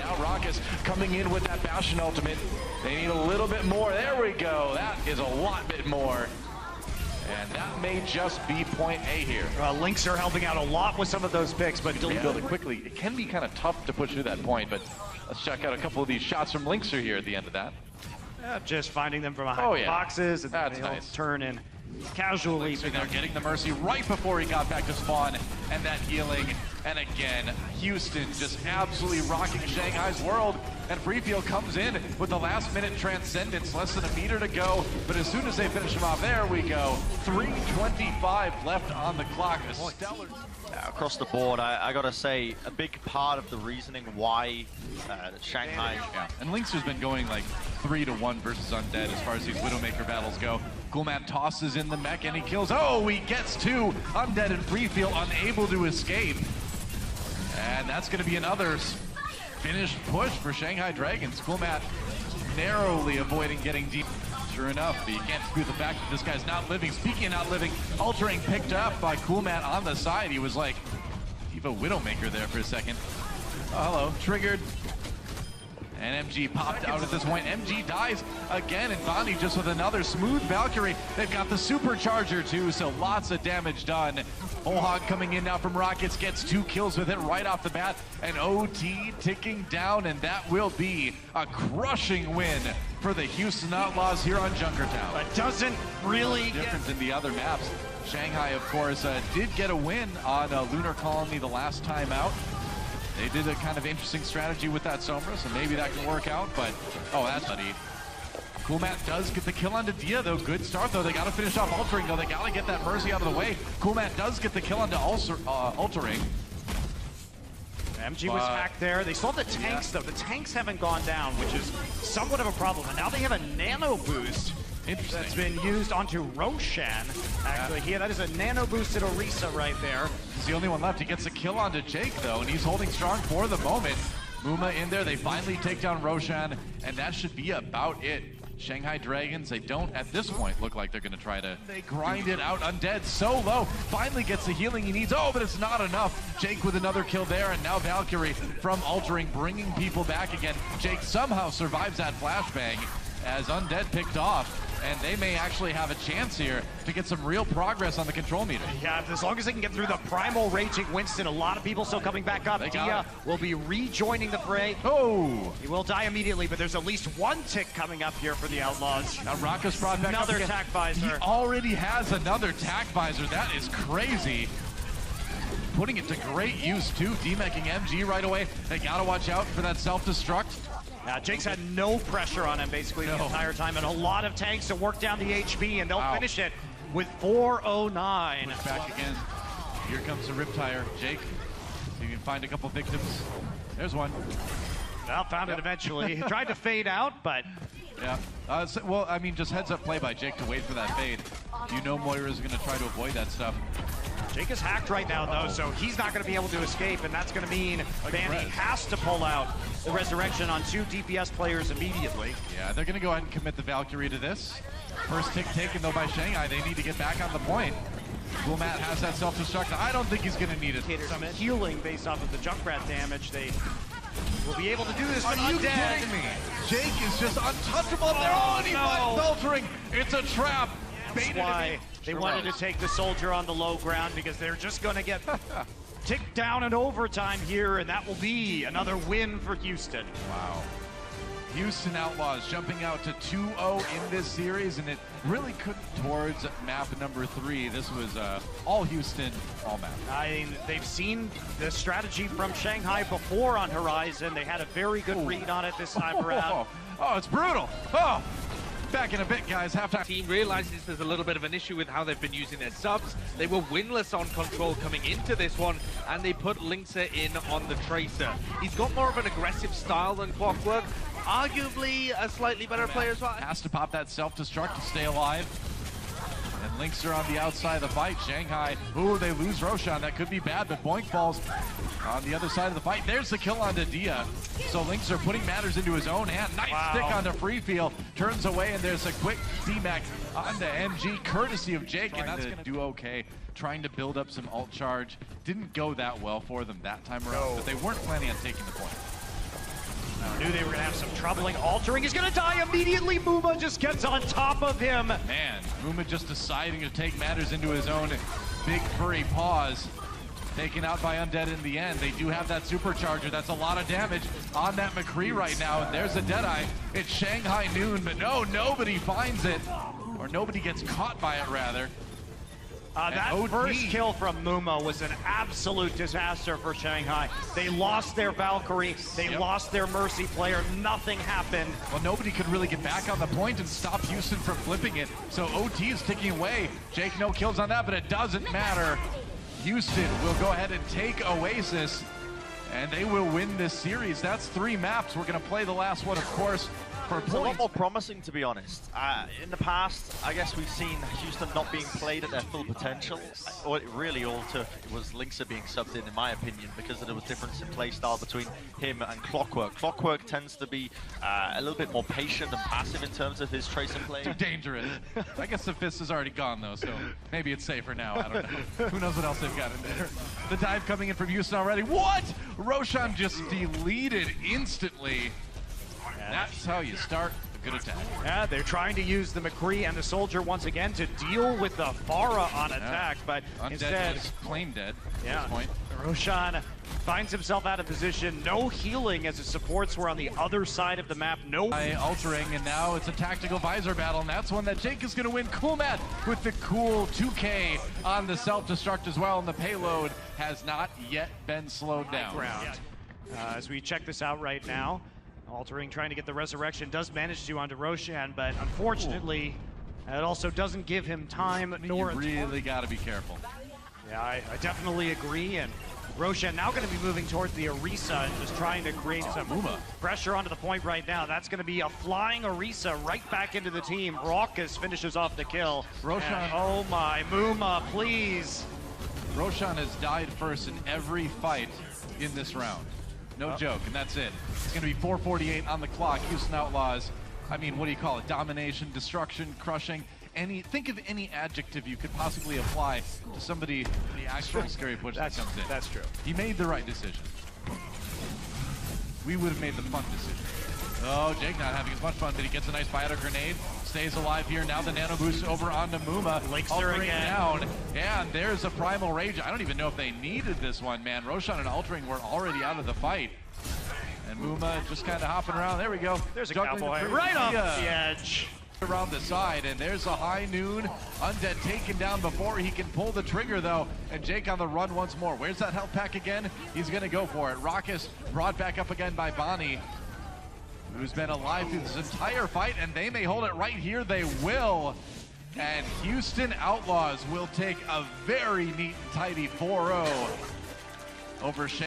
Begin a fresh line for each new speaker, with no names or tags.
now Raucous coming in with that Bastion ultimate. They need a little bit more. There we go. That is a lot bit more. And that may just be point A here.
Lynx are helping out a lot with some of those picks, but
Build it quickly. It can be kind of tough to push through that point, but let's check out a couple of these shots from Lynxer here at the end of that.
Just finding them from behind boxes, and
that's
they'll
nice.
turn in casually.
They're getting the Mercy right before he got back to spawn, and that healing. And again, Houston just absolutely rocking Shanghai's world. And Freefield comes in with the last minute transcendence, less than a meter to go. But as soon as they finish him off, there we go. 3:25 left on the clock. A stellar.
Across the board, I gotta say, a big part of the reasoning why Shanghai...
Yeah, and Lynx has been going like 3-1 versus Undead as far as these Widowmaker battles go. Coolman tosses in the mech and he kills. Oh, he gets two. Undead and Freefield unable to escape. And that's going to be another finished push for Shanghai Dragons. Coolman narrowly avoiding getting deep. Sure enough, but you can't dispute the fact that this guy's not living. Speaking of not living, Altering picked up by Coolman on the side. He was like, Diva Widowmaker there for a second. Oh, hello, triggered. And MG popped out at this point. MG dies again, and Bondi just with another smooth Valkyrie. They've got the supercharger too, so lots of damage done. Bullhog coming in now from Rockets, gets 2 kills with it right off the bat. And OT ticking down, and that will be a crushing win for the Houston Outlaws here on Junkertown.
It doesn't really
difference in the other maps. Shanghai, of course, did get a win on Lunar Colony the last time out. They did a kind of interesting strategy with that Sombra, so maybe that can work out, but, oh, that's nutty. Coolman does get the kill onto Dia, though. Good start, though. They got to finish off Altering, though. They got to get that Mercy out of the way. Coolman does get the kill onto Altering.
MG was hacked there. They saw the tanks, though. The tanks haven't gone down, which is somewhat of a problem. And now they have a nano boost.
Interesting.
That's been used onto Roshan. Actually, here, that is a nano boosted Orisa right there.
He's the only one left. He gets a kill onto Jake, though, and he's holding strong for the moment. Muma in there. They finally take down Roshan, and that should be about it. Shanghai Dragons, they don't, at this point, look like they're going to try to... They grind it out. Undead so low. Finally gets the healing he needs. Oh, but it's not enough. Jake with another kill there, and now Valkyrie from Altering, bringing people back again. Jake somehow survives that flashbang as Undead picked off. And they may actually have a chance here to get some real progress on the control meter.
Yeah, as long as they can get through the primal raging Winston, a lot of people still coming back up. Dia will be rejoining the fray.
Oh!
He will die immediately, but there's at least 1 tick coming up here for the Outlaws.
Now Raucous brought back
another tack visor.
He already has another tack visor. That is crazy. Putting it to great use too. Demecking MG right away. They gotta watch out for that self-destruct.
Jake's had no pressure on him basically the entire time, and a lot of tanks to work down the HP, and they'll finish it with 409.
Push back again. Here comes the Riptire. Jake, you can find a couple victims. There's one.
Well, found it eventually. He tried to fade out, but...
Yeah. Well, I mean, just heads up play by Jake to wait for that fade. You know Moira's going to try to avoid that stuff.
Jake is hacked right now, though, so he's not going to be able to escape, and that's going to mean Bandy has to pull out the Resurrection on 2 DPS players immediately.
Yeah, they're going to go ahead and commit the Valkyrie to this. First tick taken, though, by Shanghai. They need to get back on the point. Coolman has that self-destruct. I don't think he's going to need it.
Some healing based off of the Junkrat damage. They will be able to do this.
Are you kidding me? Jake is just untouchable up there. Oh, and he finds Altering. It's a trap.
That's why they wanted to take the soldier on the low ground, because they're just going to get ticked down in overtime here, and that will be another win for Houston.
Wow. Houston Outlaws jumping out to 2-0 in this series, and it really couldn't towards map number 3. This was all Houston, all map.
I mean, they've seen the strategy from Shanghai before on Horizon. They had a very good read on it this time around.
Oh, it's brutal. Oh. Back in a bit, guys. Halftime.
Team realizes there's a little bit of an issue with how they've been using their subs. They were winless on Control coming into this one, and they put Lynxer in on the Tracer. He's got more of an aggressive style than Clockwork. Arguably a slightly better player as well.
Has to pop that self-destruct to stay alive. And Lynxer on the outside of the fight. Shanghai, ooh, they lose Roshan. That could be bad, but Boink falls on the other side of the fight. There's the kill onto Dia. So Lynxer putting matters into his own hand. Nice stick onto Freefield. Turns away, and there's a quick D-Mac onto MG, courtesy of Jake, and that's going to do okay. Trying to build up some ult charge. Didn't go that well for them that time around, but they weren't planning on taking the point.
have some troubling altering. He's gonna die immediately. Muma just gets on top of him.
Man, Muma just deciding to take matters into his own big furry paws. Taken out by Undead in the end. They do have that supercharger. That's a lot of damage on that McCree right now. There's a Deadeye. It's Shanghai Noon, but no, nobody finds it. Or nobody gets caught by it, rather.
That first kill from Muma was an absolute disaster for Shanghai. They lost their Valkyrie. They lost their Mercy player. Nothing happened.
Well, nobody could really get back on the point and stop Houston from flipping it. So OT is ticking away. Jake, no kills on that, but it doesn't matter. Houston will go ahead and take Oasis, and they will win this series. That's 3 maps. We're going to play the last one, of course, for
It's a lot
points.
more promising, to be honest. In the past, I guess we've seen Houston not being played at their full potential. What it really all took was Linksa being subbed in my opinion, because there was difference in play style between him and Clockwork. Clockwork tends to be a little bit more patient and passive in terms of his tracer play.
Too dangerous. I guess the fist is already gone, though, so maybe it's safer now. I don't know. Who knows what else they've got in there. The dive coming in from Houston already. What? Roshan just deleted instantly. That's how you start a good attack.
Yeah, they're trying to use the McCree and the Soldier once again to deal with the Pharah on attack, but
Undead
instead,
is claim dead at this point.
Roshan finds himself out of position. No healing as his supports were on the other side of the map. No
Altering, and now it's a tactical visor battle, and that's one that Jake is going to win. Coolmat with the cool 2K on the self-destruct as well, and the payload has not yet been slowed down.
As we check this out right now, Altering trying to get the resurrection, does manage to onto Roshan, but unfortunately, it also doesn't give him time nor
You really got to be careful.
Yeah, I definitely agree, and Roshan now going to be moving towards the Orisa and just trying to create some pressure onto the point right now. That's going to be a flying Orisa right back into the team. Raucus finishes off the kill.
Roshan.
And, oh my, Muma, please.
Roshan has died first in every fight in this round. No joke, and that's it. It's going to be 4:48 on the clock. Houston Outlaws, I mean, what do you call it? Domination, destruction, crushing. Think of any adjective you could possibly apply to somebody, the actual scary push that comes in.
That's true.
He made the right decision. We would have made the fun decision. Oh, Jake not having as much fun, but he gets a nice biotic grenade. Stays alive here. Now the nano boost over onto Muma.
Linkster again.
Down. And there's a Primal Rage. I don't even know if they needed this one, man. Roshan and Altering were already out of the fight. And Muma just kind of hopping around. There we go.
There's a
Juggling
cowboy
the
right off the edge.
Around the side, and there's a High Noon. Undead taken down before he can pull the trigger, though. And Jake on the run once more. Where's that health pack again? He's going to go for it. Raucus brought back up again by Bonnie, who's been alive through this entire fight, and they may hold it right here. They will. And Houston Outlaws will take a very neat and tidy 4-0 over Shanghai.